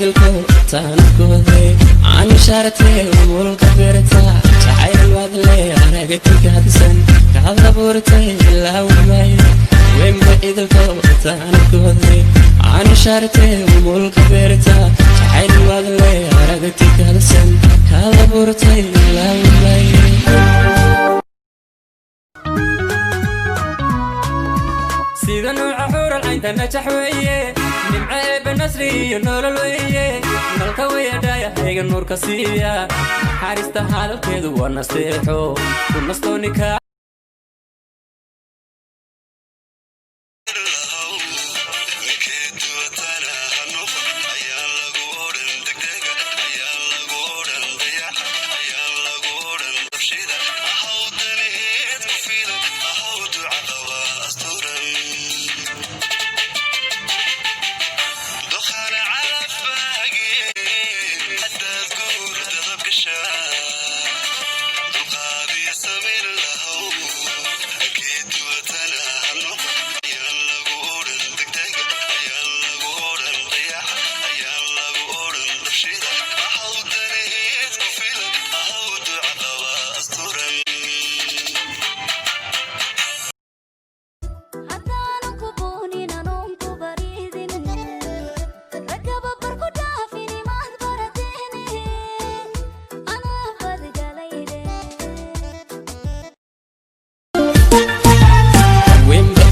idilko taankoode aan ishaartay mulka beerta jacayl wadle aragti kaadsan kaadla buurtay laawmay wemba idilko taankoode aan ishaartay mulka beerta jacayl wadle aragti kaadsan kaadla buurtay laawmay سيدنا نوع العين تنجح ويه نمعي بالنسري النور الويه نلقوية داية هيك النور كسية حارستا هذا الكيدو ونستيحو ونستوني كا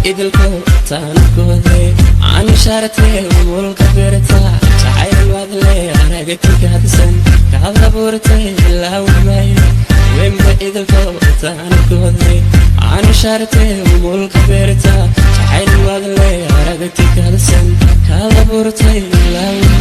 idilko taankoode aan ishaartay mulka beerta jacayl wadle aragti kaadsan kaadla buurtay laawmay wemba idilko taankoode aan ishaartay mulka beerta jacayl wadle aragti kaadsan kaadla buurtay laawmay